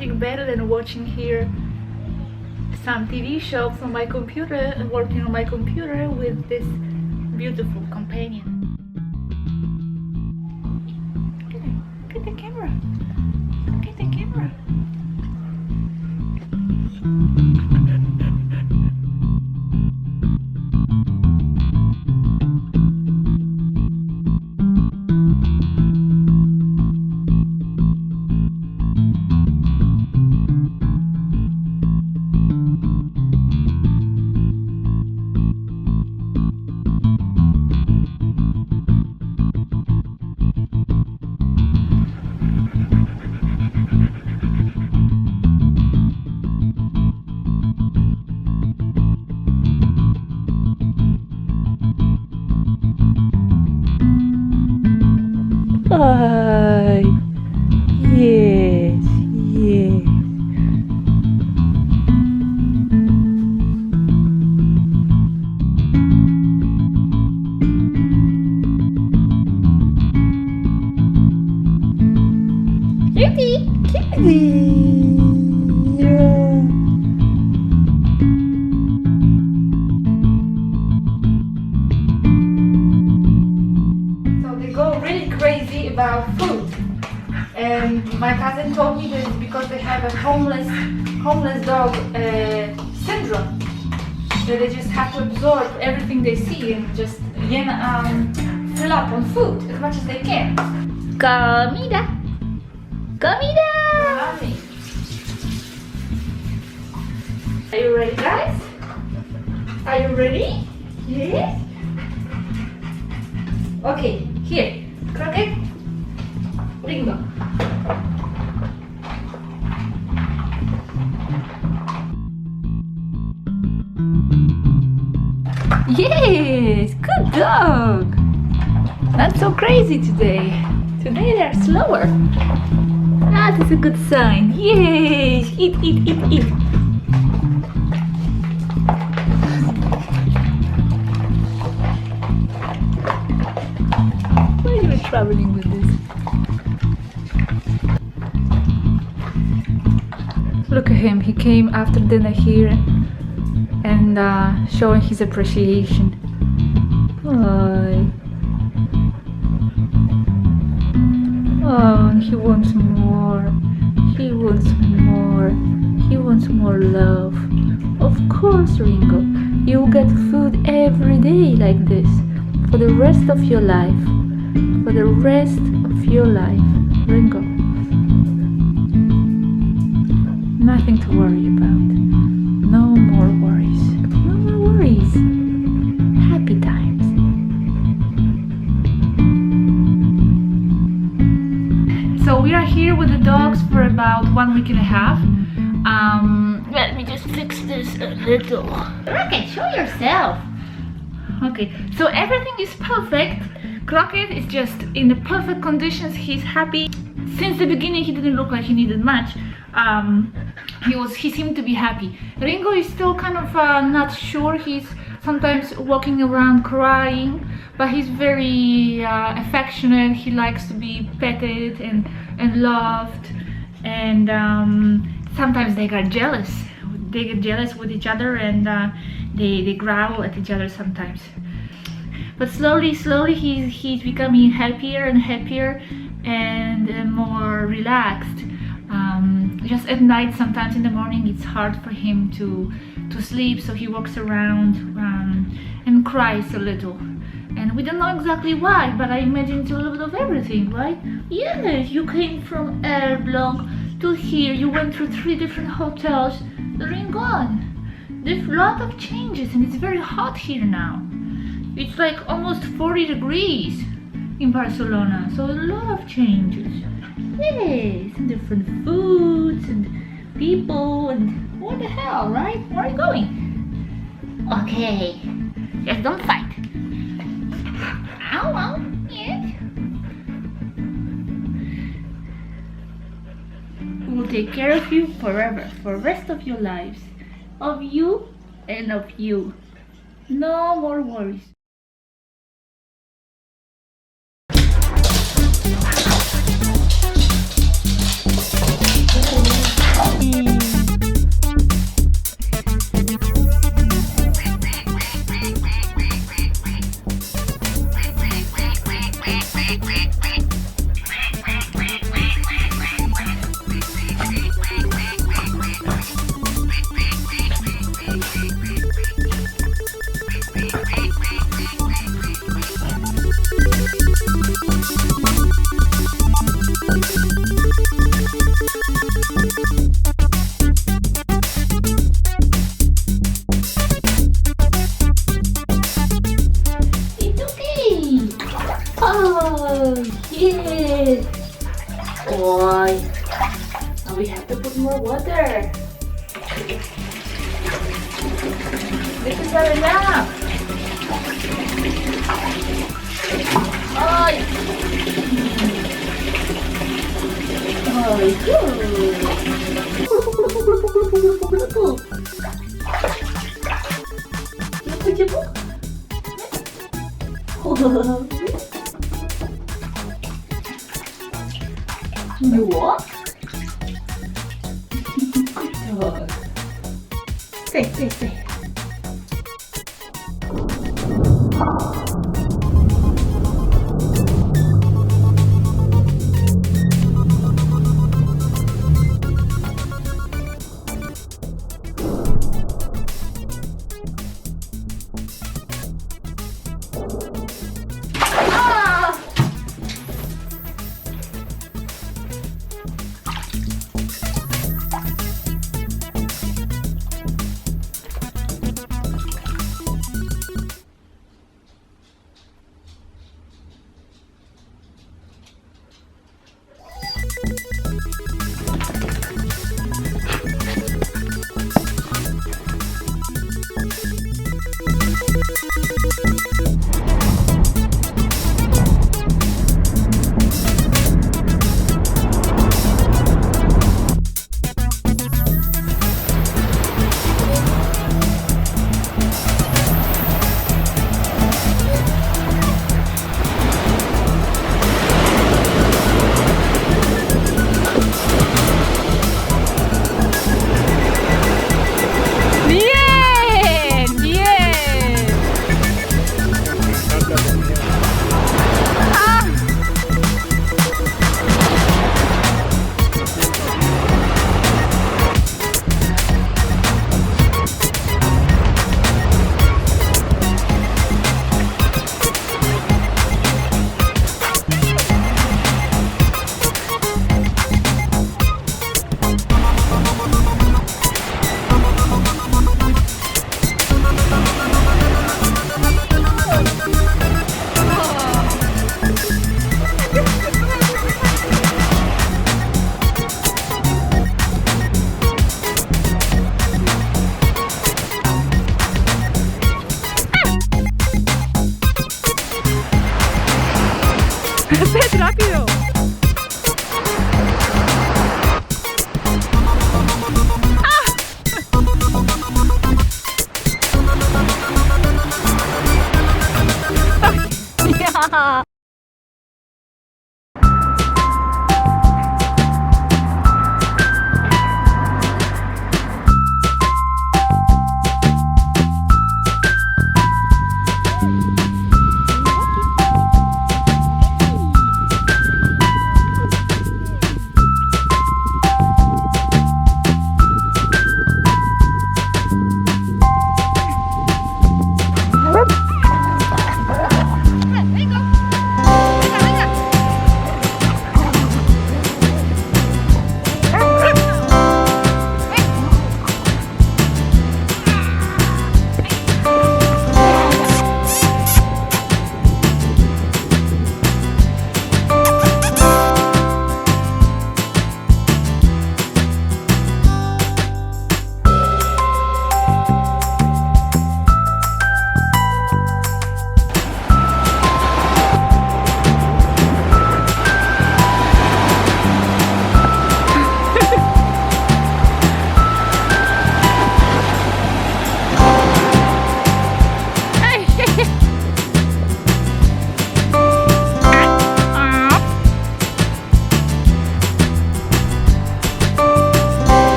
nothing better than watching here some TV shows on my computer and working on my computer with this beautiful companion. Look at the camera. Look at the camera. Hi. Yes, yes. Kitty, kitty. Yeah. So they go really crazy about food, and my cousin told me that it's because they have a homeless dog syndrome, that they just have to absorb everything they see and just fill up on food as much as they can. Comida, comida. Are you ready, guys? Are you ready? Yes. Okay, here, Crockett, Ringo. Yes, good dog. Not so crazy today. Today they're slower. That is a good sign. Yes, eat, eat, eat, eat. Why are you traveling with this? Look at him. He came after dinner here and showing his appreciation. Hi. Oh, and he wants more. He wants more. He wants more love. Of course, Ringo. You'll get food every day like this for the rest of your life. For the rest of your life, Ringo. Nothing to worry about. No more worries. No more worries. Happy times. So we are here with the dogs for about 1 week and a half. Let me just fix this a little. Okay, show yourself. Okay, so everything is perfect. Crockett is just in the perfect conditions. He's happy. Since the beginning, he didn't look like he needed much. He seemed to be happy. Ringo is still kind of not sure. He's sometimes walking around crying, but he's very affectionate. He likes to be petted and loved, and sometimes they get jealous. They get jealous with each other, and they growl at each other sometimes. But slowly he's becoming happier and happier and more relaxed. Just at night, sometimes in the morning, it's hard for him to sleep, so he walks around and cries a little. And we don't know exactly why, but I imagine it's a little bit of everything, right? Yes, you came from Elbląg to here, you went through 3 different hotels. Ringo, there's a lot of changes, and it's very hot here now. It's like almost 40 degrees in Barcelona, so a lot of changes. Yes, and different foods and people and what the hell, right? Where are you going? Okay, just don't fight. Ow, ow, yes. We will take care of you forever, for the rest of your lives. Of you and of you. No more worries. boy. And we have to put more water. This is not enough. Ay. Ay, You walk? Good dog. Stay.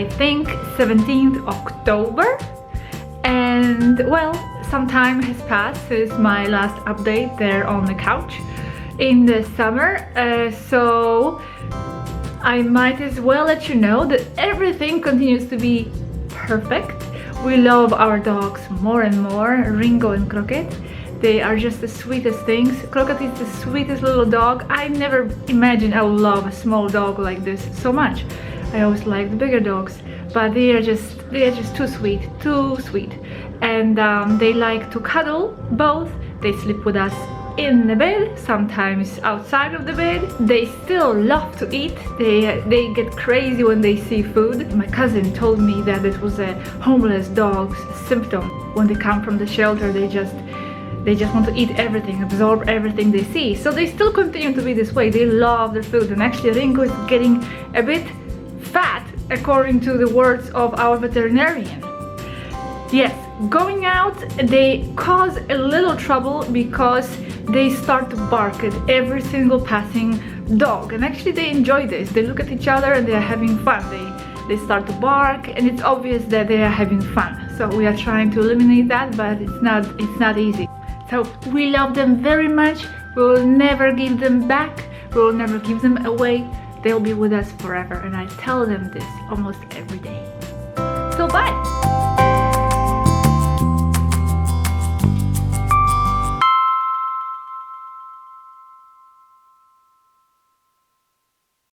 I think 17th October, and well, some time has passed since my last update there on the couch in the summer, so I might as well let you know that everything continues to be perfect. We love our dogs more and more, Ringo and Crockett. They are just the sweetest things. Crockett is the sweetest little dog. I never imagined I would love a small dog like this so much. I always liked the bigger dogs, but they are just too sweet, and they like to cuddle both. They sleep with us in the bed, sometimes outside of the bed. They still love to eat. They get crazy when they see food. My cousin told me that it was a homeless dog's symptom. When they come from the shelter, they just want to eat everything, absorb everything they see. So they still continue to be this way. They love their food, and actually Ringo is getting a bit fat according to the words of our veterinarian. Yes, going out, they cause a little trouble because they start to bark at every single passing dog, and actually they enjoy this. They look at each other and they are having fun. They start to bark, and it's obvious that they are having fun. So we are trying to eliminate that, but it's not easy. So we love them very much. We will never give them back. We will never give them away. They'll be with us forever, and I tell them this almost every day.